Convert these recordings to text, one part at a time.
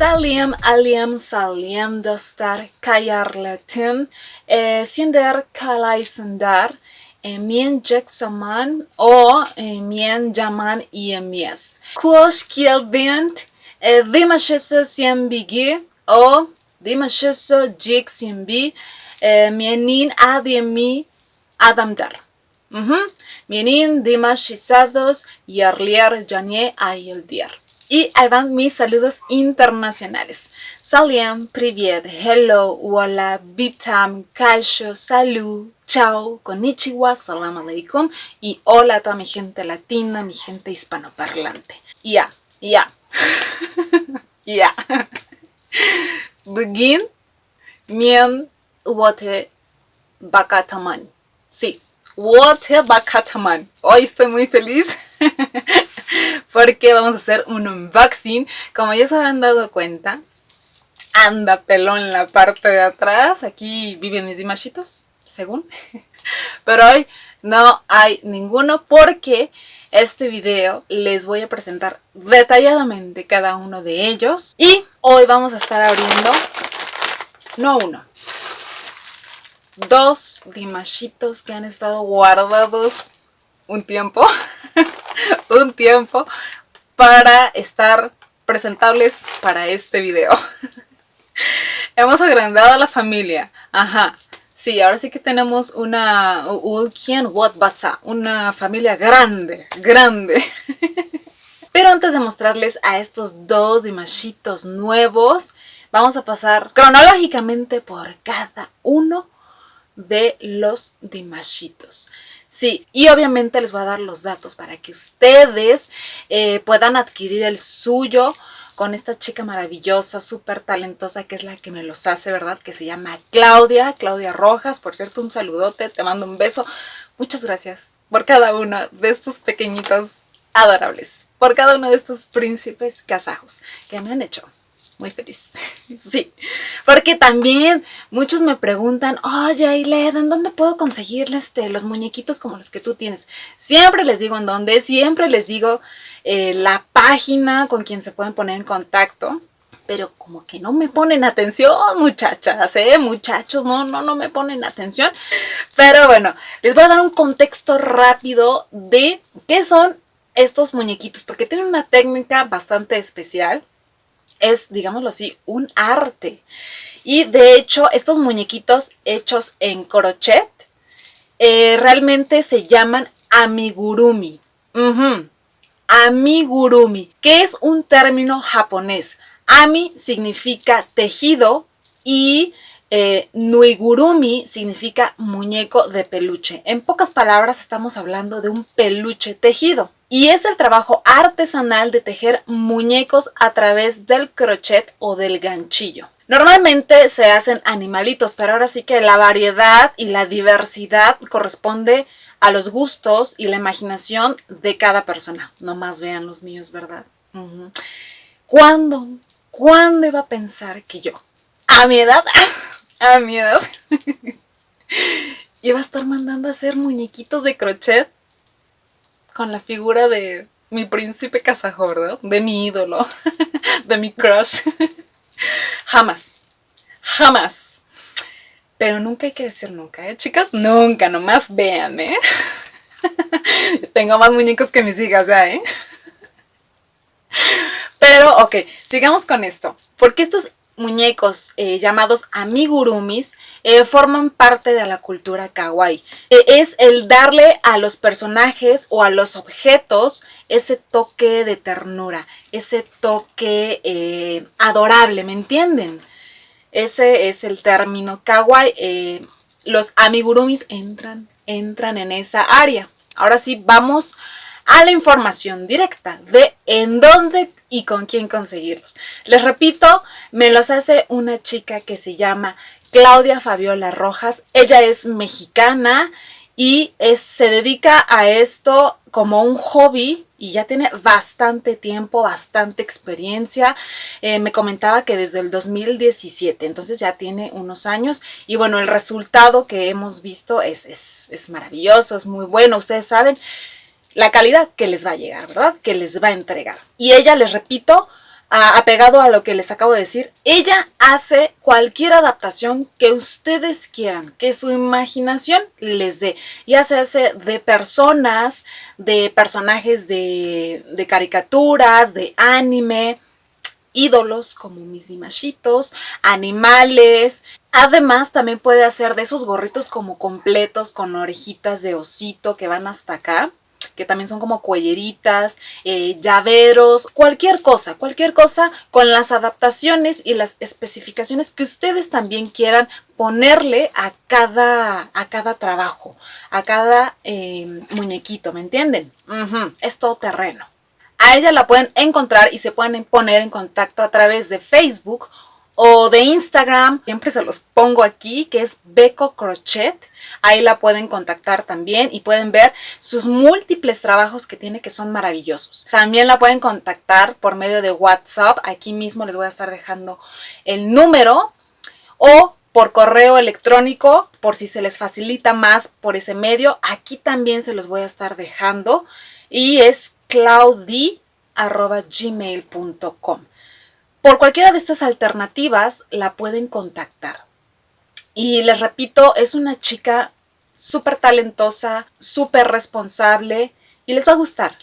Saliem dostlar kayarlatın, sinder kalaysındar, mien zaman o mien zaman yemies. Kuoş geldin, dimaşısı siembigi o dimaşısı jik siembi, mienin ademi adamdar. Mienin dimashizados yarlier janie ayeldier. Y ahí van mis saludos internacionales. Saliem, привет, hello, hola, bitam, kaisho, salud, chao, konnichiwa, salam aleikum. Y hola a toda mi gente latina, mi gente hispanoparlante. Ya. Begin, mien, wote, bakataman. Sí, wote, bakataman. Hoy estoy muy feliz. Porque vamos a hacer un unboxing. Como ya se habrán dado cuenta, anda pelón en la parte de atrás. Aquí viven mis dimashitos, según. Pero hoy no hay ninguno porque este video les voy a presentar detalladamente cada uno de ellos. Y hoy vamos a estar abriendo, no uno, dos dimashitos que han estado guardados un tiempo. Un tiempo para estar presentables para este video. Hemos agrandado a la familia. Ajá. Sí, ahora sí que tenemos una familia grande. Pero antes de mostrarles a estos dos dimashitos nuevos, vamos a pasar cronológicamente por cada uno de los dimashitos. Sí, y obviamente les voy a dar los datos para que ustedes puedan adquirir el suyo con esta chica maravillosa, súper talentosa, que es la que me los hace, ¿verdad? Que se llama Claudia Rojas. Por cierto, un saludote, te mando un beso. Muchas gracias por cada uno de estos pequeñitos adorables, por cada uno de estos príncipes kazajos que me han hecho muy feliz. Sí, porque también muchos me preguntan, oye Ailed, ¿en dónde puedo conseguir los muñequitos como los que tú tienes? Siempre les digo en dónde, siempre les digo la página con quien se pueden poner en contacto, pero como que no me ponen atención, muchachas, muchachos, no me ponen atención. Pero bueno, les voy a dar un contexto rápido de qué son estos muñequitos, porque tienen una técnica bastante especial. Es, digámoslo así, un arte. Y de hecho, estos muñequitos hechos en crochet realmente se llaman amigurumi. Amigurumi, que es un término japonés. Ami significa tejido y nuigurumi significa muñeco de peluche. En pocas palabras, estamos hablando de un peluche tejido. Y es el trabajo artesanal de tejer muñecos a través del crochet o del ganchillo. Normalmente se hacen animalitos, pero ahora sí que la variedad y la diversidad corresponde a los gustos y la imaginación de cada persona. Nomás vean los míos, ¿verdad? ¿Cuándo iba a pensar que yo, a mi edad, iba a estar mandando a hacer muñequitos de crochet con la figura de mi príncipe kazajo, ¿verdad? De mi ídolo, de mi crush. Jamás. Pero nunca hay que decir nunca, chicas? Nunca, nomás vean, Tengo más muñecos que mis hijas ya, Pero, ok, sigamos con esto. Porque estos muñecos llamados amigurumis forman parte de la cultura kawaii. Es el darle a los personajes o a los objetos ese toque de ternura, ese toque adorable, ¿me entienden? Ese es el término kawaii. Los amigurumis entran en esa área. Ahora sí, vamos a la información directa de en dónde y con quién conseguirlos. Les repito, me los hace una chica que se llama Claudia Fabiola Rojas. Ella es mexicana y se dedica a esto como un hobby y ya tiene bastante tiempo, bastante experiencia. Me comentaba que desde el 2017, entonces ya tiene unos años. Y bueno, el resultado que hemos visto es maravilloso, es muy bueno. Ustedes saben la calidad que les va a llegar, ¿verdad? Que les va a entregar. Y ella, les repito, apegado a lo que les acabo de decir, ella hace cualquier adaptación que ustedes quieran, que su imaginación les dé. Ya se hace de personas, de personajes de caricaturas, de anime, ídolos como mis dimashitos, animales. Además también puede hacer de esos gorritos como completos con orejitas de osito que van hasta acá, que también son como cuelleritas, llaveros, cualquier cosa con las adaptaciones y las especificaciones que ustedes también quieran ponerle a cada trabajo, a cada muñequito, ¿me entienden? Es todo terreno. A ella la pueden encontrar y se pueden poner en contacto a través de Facebook o de Instagram. Siempre se los pongo aquí, que es Beko Crochet. Ahí la pueden contactar también y pueden ver sus múltiples trabajos que tiene, que son maravillosos. También la pueden contactar por medio de WhatsApp. Aquí mismo les voy a estar dejando el número, o por correo electrónico, por si se les facilita más por ese medio. Aquí también se los voy a estar dejando y es claudi@gmail.com. Por cualquiera de estas alternativas la pueden contactar. Y les repito, es una chica súper talentosa, súper responsable y les va a gustar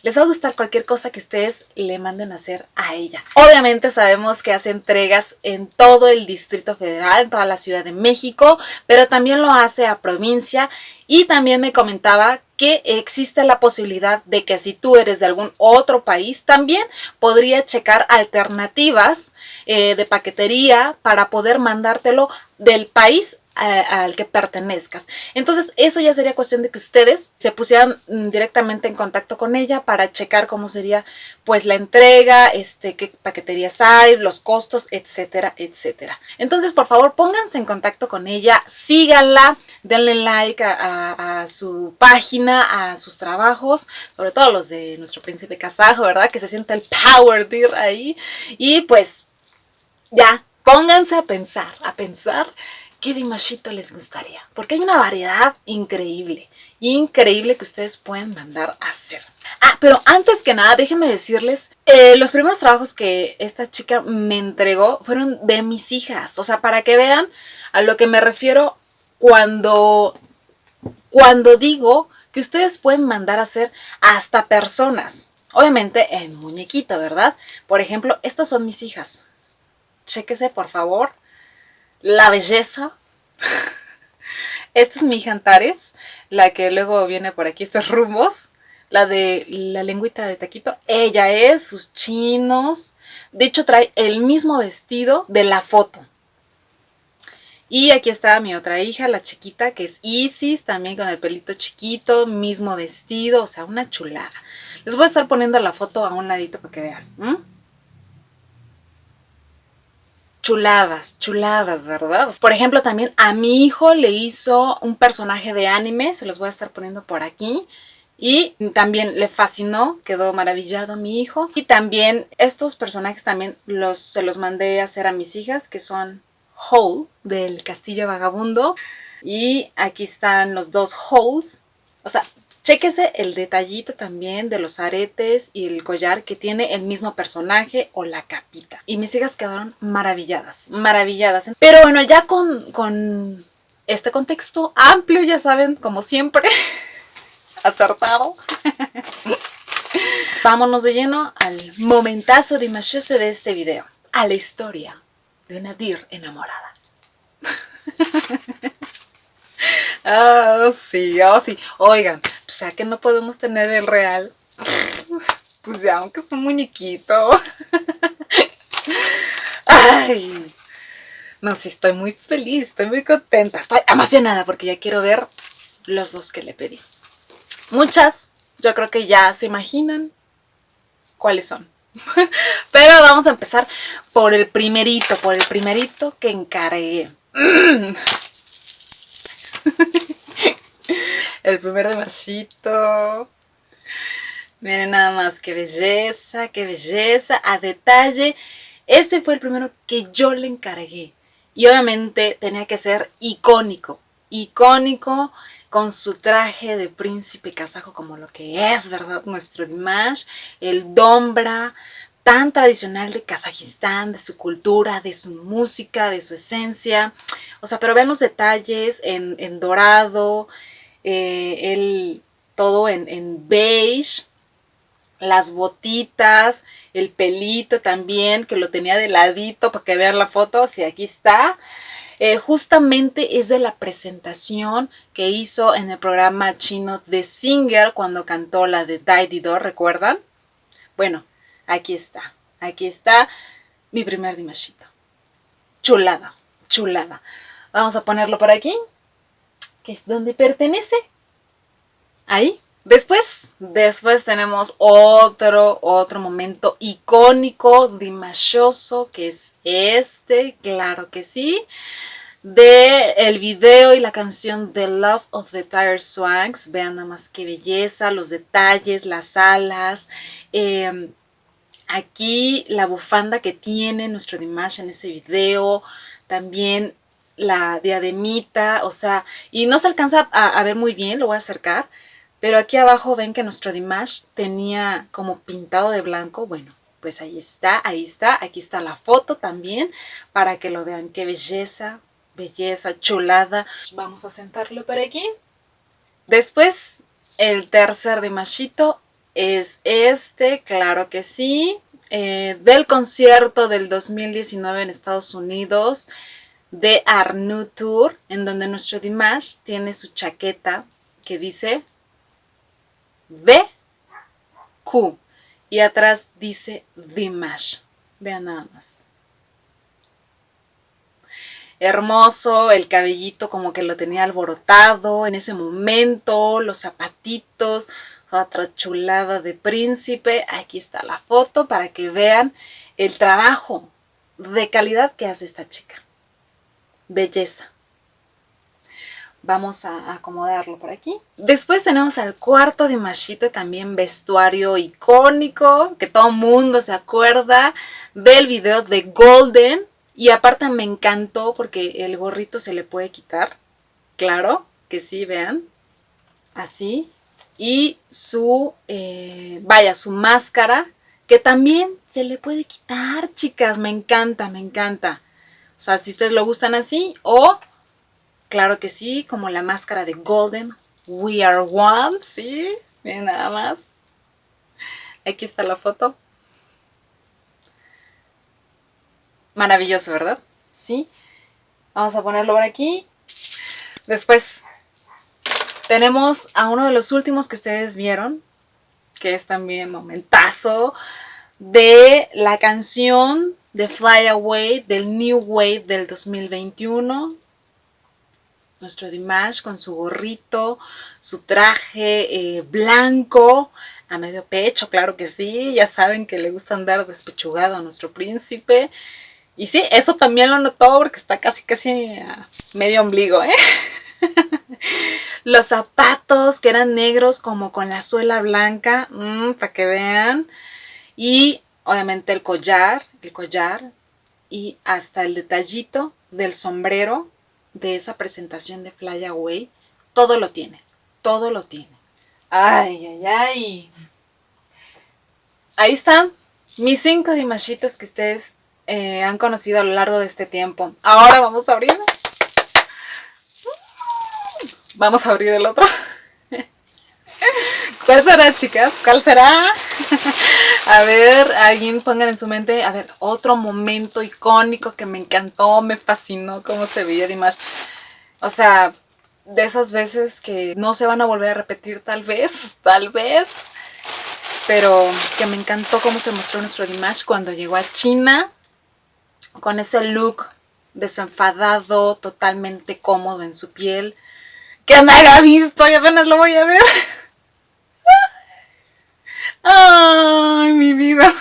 cualquier cosa que ustedes le manden a hacer a ella. Obviamente sabemos que hace entregas en todo el Distrito Federal, en toda la Ciudad de México, pero también lo hace a provincia. Y también me comentaba que existe la posibilidad de que si tú eres de algún otro país, también podría checar alternativas de paquetería para poder mandártelo del país al que pertenezcas. Entonces eso ya sería cuestión de que ustedes se pusieran directamente en contacto con ella para checar cómo sería pues la entrega, qué paqueterías hay, los costos, etcétera, etcétera. Entonces por favor pónganse en contacto con ella, síganla, denle like a su página, a sus trabajos, sobre todo los de nuestro príncipe kazajo, ¿verdad? Que se sienta el power dear ahí. Y pues ya, pónganse a pensar qué dimashito les gustaría, porque hay una variedad increíble que ustedes pueden mandar a hacer. Pero antes que nada, déjenme decirles, los primeros trabajos que esta chica me entregó fueron de mis hijas, o sea, para que vean a lo que me refiero cuando digo que ustedes pueden mandar a hacer hasta personas, obviamente en muñequito, ¿verdad? Por ejemplo, estas son mis hijas. Chéquese, por favor, la belleza. Esta es mi hija Antares, la que luego viene por aquí estos rumbos, la de la lengüita de taquito. Ella es, sus chinos. De hecho, trae el mismo vestido de la foto. Y aquí está mi otra hija, la chiquita, que es Isis, también con el pelito chiquito, mismo vestido, o sea, una chulada. Les voy a estar poniendo la foto a un ladito para que vean. Chuladas, ¿verdad? Por ejemplo, también a mi hijo le hizo un personaje de anime, se los voy a estar poniendo por aquí. Y también le fascinó, quedó maravillado a mi hijo. Y también estos personajes también se los mandé a hacer a mis hijas, que son Howl del Castillo Vagabundo. Y aquí están los dos Howls. O sea, chéquese el detallito también de los aretes y el collar que tiene el mismo personaje o la capita. Y mis hijas quedaron maravilladas. Pero bueno, ya con este contexto amplio, ya saben, como siempre, acertado. Vámonos de lleno al momentazo dimashoso de este video. A la historia de una deer enamorada. Sí. Oigan, pues ya que no podemos tener el real, pues ya, aunque es un muñequito. Ay, no, sí, estoy muy feliz, estoy muy contenta, estoy emocionada porque ya quiero ver los dos que le pedí. Muchas, yo creo que ya se imaginan cuáles son. Pero vamos a empezar por el primerito que encargué. El primer dimashito. Miren nada más, qué belleza, a detalle. Este fue el primero que yo le encargué. Y obviamente tenía que ser icónico, con su traje de príncipe kazajo como lo que es, ¿verdad? Nuestro Dimash, el dombra, tan tradicional de Kazajistán, de su cultura, de su música, de su esencia. O sea, pero vean los detalles en dorado, todo en beige, las botitas, el pelito también, que lo tenía de ladito para que vean la foto. Sí, aquí está. Justamente es de la presentación que hizo en el programa chino The Singer cuando cantó la de Daidido, ¿recuerdan? Bueno, aquí está mi primer Dimashito. Chulada, chulada. Vamos a ponerlo por aquí, que es donde pertenece. Ahí. Después tenemos otro momento icónico, dimashoso, que es este, claro que sí, de el video y la canción The Love of the Tiger Swanks. Vean nada más qué belleza, los detalles, las alas. Aquí la bufanda que tiene nuestro Dimash en ese video, también la diademita, o sea, y no se alcanza a ver muy bien, lo voy a acercar, pero aquí abajo ven que nuestro Dimash tenía como pintado de blanco. Bueno, pues ahí está, aquí está la foto también, para que lo vean, qué belleza, belleza, chulada. Vamos a sentarlo por aquí. Después, el tercer Dimashito es este, claro que sí, del concierto del 2019 en Estados Unidos, de Arnu Tour, en donde nuestro Dimash tiene su chaqueta que dice DQ y atrás dice Dimash. Vean nada más. Hermoso, el cabellito como que lo tenía alborotado en ese momento, los zapatitos, otra chulada de príncipe. Aquí está la foto para que vean el trabajo de calidad que hace esta chica. Belleza. Vamos a acomodarlo por aquí. Después tenemos al cuarto Dimashito, también vestuario icónico, que todo mundo se acuerda del video de Golden. Y aparte me encantó porque el gorrito se le puede quitar. Claro que sí, vean. Así. Y su, su máscara, que también se le puede quitar, chicas. Me encanta, me encanta. O sea, si ustedes lo gustan así o... Claro que sí, como la máscara de Golden, We Are One, ¿sí? Miren nada más. Aquí está la foto. Maravilloso, ¿verdad? Sí. Vamos a ponerlo por aquí. Después tenemos a uno de los últimos que ustedes vieron, que es también momentazo, de la canción de Fly Away, del New Wave del 2021. Nuestro Dimash con su gorrito, su traje blanco a medio pecho, claro que sí. Ya saben que le gusta andar despechugado a nuestro príncipe. Y sí, eso también lo notó porque está casi a medio ombligo, ¿eh? Los zapatos que eran negros como con la suela blanca, para que vean. Y obviamente el collar y hasta el detallito del sombrero de esa presentación de Fly Away. Todo lo tiene, todo lo tiene. Ay, ay, ay. Ahí están mis 5 Dimashitos que ustedes han conocido a lo largo de este tiempo. Ahora vamos a abrir. Vamos a abrir el otro. ¿Cuál será, chicas? ¿Cuál será? A ver, alguien pongan en su mente, a ver, otro momento icónico que me encantó, me fascinó cómo se veía Dimash. O sea, de esas veces que no se van a volver a repetir tal vez, pero que me encantó cómo se mostró nuestro Dimash cuando llegó a China, con ese look desenfadado, totalmente cómodo en su piel. Que me haya visto y apenas lo voy a ver. Ay, mi vida.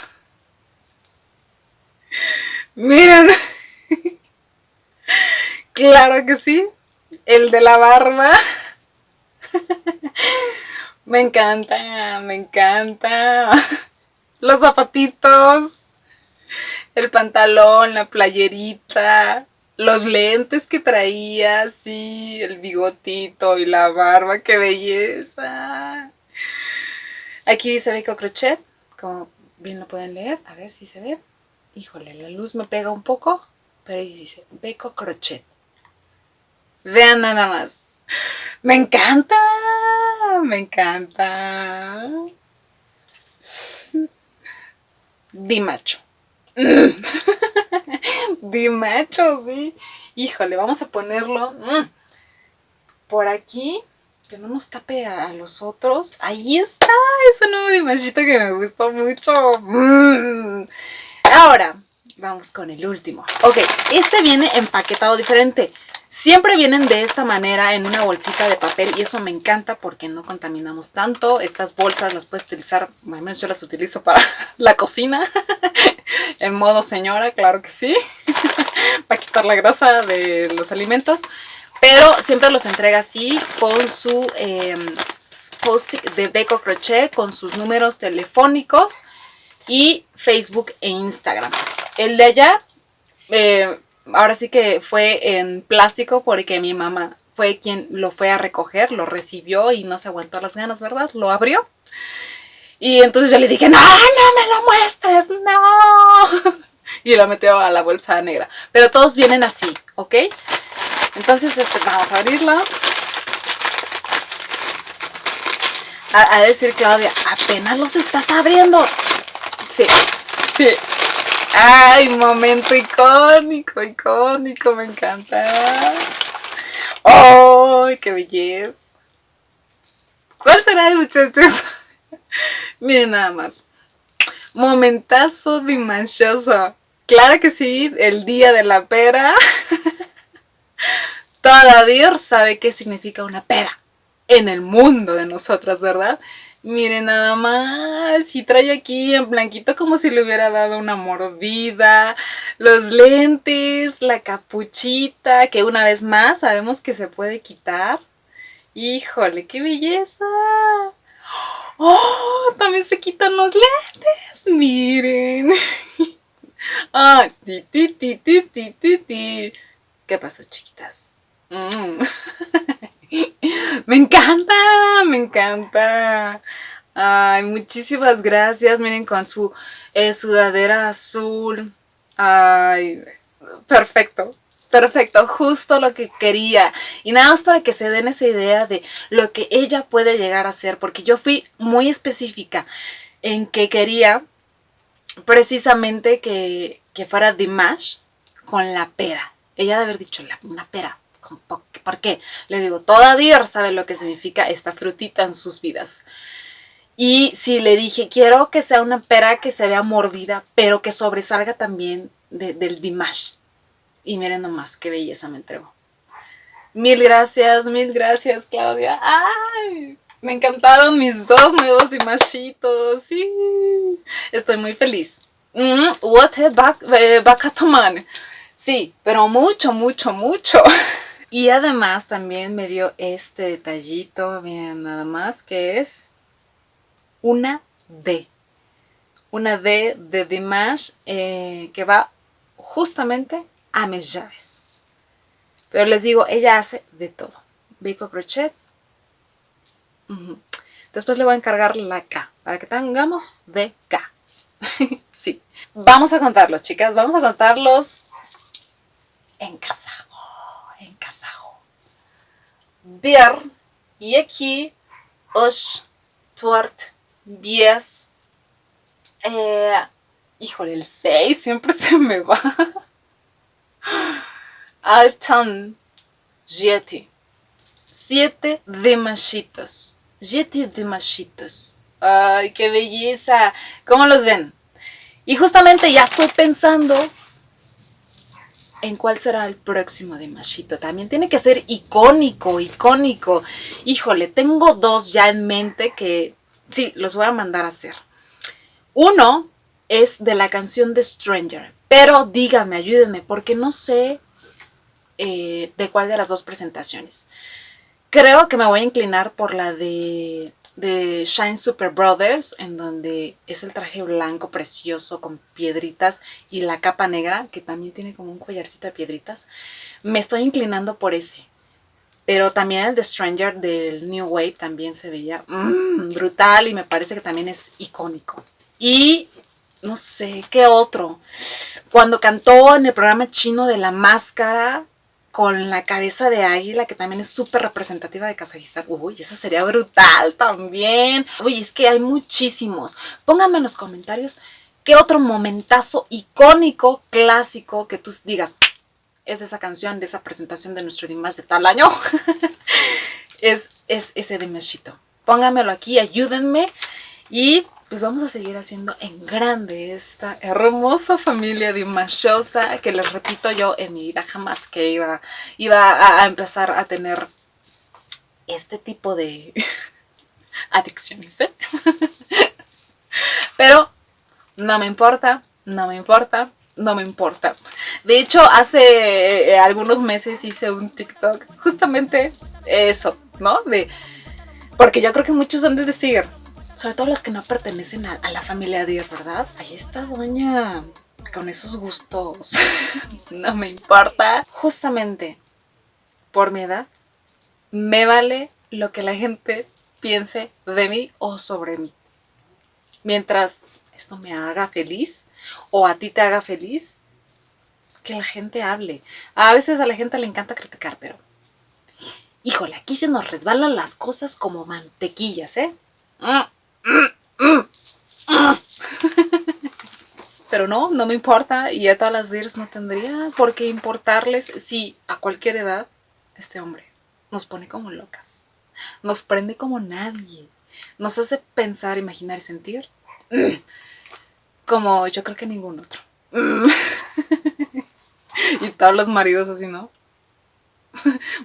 Miren. Claro que sí. El de la barba. Me encanta, me encanta. Los zapatitos. El pantalón, la playerita. Los lentes que traía, sí. El bigotito y la barba. ¡Qué belleza! Aquí dice Beko Crochet, como bien lo pueden leer, a ver si se ve. Híjole, la luz me pega un poco, pero ahí dice Beko Crochet. Vean nada más. Me encanta, me encanta. Dimacho. Dimacho, sí. Híjole, vamos a ponerlo por aquí, que no nos tape a los otros. Ahí está, es un nuevo dimachito que me gustó mucho. Ahora, vamos con el último. Ok, este viene empaquetado diferente. Siempre vienen de esta manera en una bolsita de papel y eso me encanta porque no contaminamos tanto. Estas bolsas las puedes utilizar, al menos yo las utilizo para la cocina. En modo señora, claro que sí. Para quitar la grasa de los alimentos. Pero siempre los entrega así con su post-it de Beko Crochet, con sus números telefónicos y Facebook e Instagram. El de allá, ahora sí que fue en plástico porque mi mamá fue quien lo fue a recoger, lo recibió y no se aguantó las ganas, ¿verdad? Lo abrió. Y entonces yo le dije, no, no me lo muestres, no. Y lo metió a la bolsa negra. Pero todos vienen así, ¿ok? Entonces vamos a abrirlo. A decir Claudia, apenas los estás abriendo. Sí, sí. Ay, momento icónico, icónico, me encanta. ¡Ay, qué belleza! ¿Cuál será, muchachos? Miren nada más. Momentazo dimanchoso. Claro que sí, el día de la pera. Toda Dios sabe qué significa una pera en el mundo de nosotras, ¿verdad? Miren nada más, y trae aquí en blanquito como si le hubiera dado una mordida, los lentes, la capuchita, que una vez más sabemos que se puede quitar. Híjole, qué belleza. ¡Oh! También se quitan los lentes, miren. Ah, ti, ti, ti, ti, ti, ti, ti. ¿Qué pasó, chiquitas? Me encanta, me encanta. Ay, muchísimas gracias. Miren con su sudadera azul. Ay, perfecto. Perfecto, justo lo que quería. Y nada más para que se den esa idea de lo que ella puede llegar a hacer. Porque yo fui muy específica en que quería precisamente que fuera Dimash con la pera. Ella debe haber dicho una pera. ¿Por qué? Le digo, toda Dir sabe lo que significa esta frutita en sus vidas. Y sí, le dije, quiero que sea una pera que se vea mordida, pero que sobresalga también del Dimash. Y miren nomás, qué belleza me entregó. Mil gracias, Claudia. ¡Ay! Me encantaron mis dos nuevos Dimashitos. Sí, estoy muy feliz. What Bacatoman. Sí, pero mucho, mucho, mucho. Y además también me dio este detallito, miren nada más, que es una D. Una D de Dimash que va justamente a mis llaves. Pero les digo, ella hace de todo. Beko Crochet. Después le voy a encargar la K, para que tengamos de K. Sí. Vamos a contarlos, chicas. Vamos a contarlos en kazajo. En kazajo. Bir, yeki, ush, tuart, bies. Híjole, el 6 siempre se me va. Altan, Yeti. 7 dimashitos. 7 dimashitos. ¡Ay, qué belleza! ¿Cómo los ven? Y justamente ya estoy pensando en cuál será el próximo dimashito. También tiene que ser icónico, icónico. Híjole, tengo dos ya en mente que sí, los voy a mandar a hacer. Uno es de la canción de Stranger. Pero díganme, ayúdenme, porque no sé de cuál de las dos presentaciones. Creo que me voy a inclinar por la de Shine Super Brothers, en donde es el traje blanco precioso con piedritas y la capa negra, que también tiene como un collarcito de piedritas. Me estoy inclinando por ese. Pero también el de Stranger del New Wave también se veía brutal y me parece que también es icónico. Y no sé, ¿qué otro? Cuando cantó en el programa chino de La Máscara con la cabeza de águila, que también es súper representativa de Kazajistán. Uy, esa sería brutal también. Uy, es que hay muchísimos. Pónganme en los comentarios qué otro momentazo icónico, clásico, que tú digas, es de esa canción, de esa presentación de nuestro Dimash de tal año. es ese Dimashito. Pónganmelo aquí, ayúdenme. Y pues vamos a seguir haciendo en grande esta hermosa familia dimashosa, que les repito, yo en mi vida jamás que iba a empezar a tener este tipo de adicciones, ¿eh? Pero no me importa, no me importa, no me importa. De hecho, hace algunos meses hice un TikTok justamente eso, ¿no? Porque yo creo que muchos han de decir, sobre todo los que no pertenecen a la familia Dir, ¿verdad? Ahí está doña, con esos gustos. No me importa. Justamente por mi edad, me vale lo que la gente piense de mí o sobre mí. Mientras esto me haga feliz o a ti te haga feliz, que la gente hable. A veces a la gente le encanta criticar, pero híjole, aquí se nos resbalan las cosas como mantequillas, ¿eh? Pero no me importa, y a todas las Dirs no tendría por qué importarles si a cualquier edad este hombre nos pone como locas, nos prende como nadie, nos hace pensar, imaginar y sentir como yo creo que ningún otro. Y todos los maridos así, ¿no?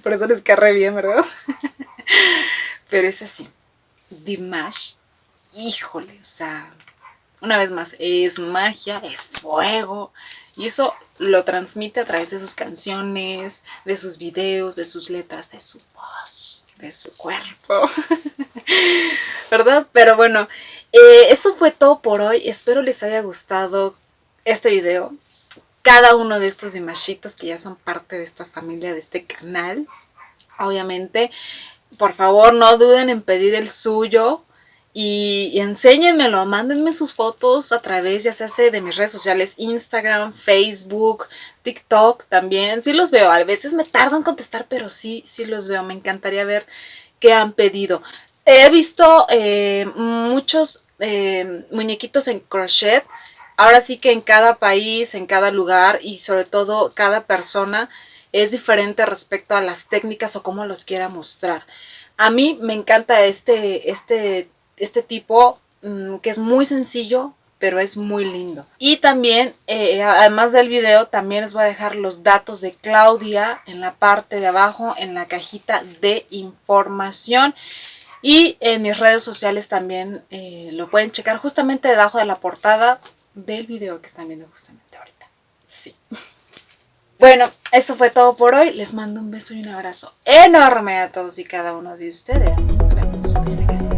Por eso les cae re bien, ¿verdad? Pero es así. Dimash, híjole, o sea, una vez más, es magia, es fuego. Y eso lo transmite a través de sus canciones, de sus videos, de sus letras, de su voz, de su cuerpo. ¿Verdad? Pero bueno, eso fue todo por hoy. Espero les haya gustado este video. Cada uno de estos dimashitos que ya son parte de esta familia, de este canal. Obviamente, por favor, no duden en pedir el suyo. Y enséñenmelo, mándenme sus fotos a través, ya sea de mis redes sociales, Instagram, Facebook, TikTok también. Sí los veo, a veces me tardo en contestar, pero sí los veo. Me encantaría ver qué han pedido. He visto muchos muñequitos en crochet. Ahora sí que en cada país, en cada lugar y sobre todo cada persona es diferente respecto a las técnicas o cómo los quiera mostrar. A mí me encanta este tipo que es muy sencillo, pero es muy lindo. Y también, además del video, también les voy a dejar los datos de Claudia en la parte de abajo, en la cajita de información. Y en mis redes sociales también lo pueden checar justamente debajo de la portada del video que están viendo justamente ahorita. Sí. Bueno, eso fue todo por hoy. Les mando un beso y un abrazo enorme a todos y cada uno de ustedes. Y nos vemos en la que sigue.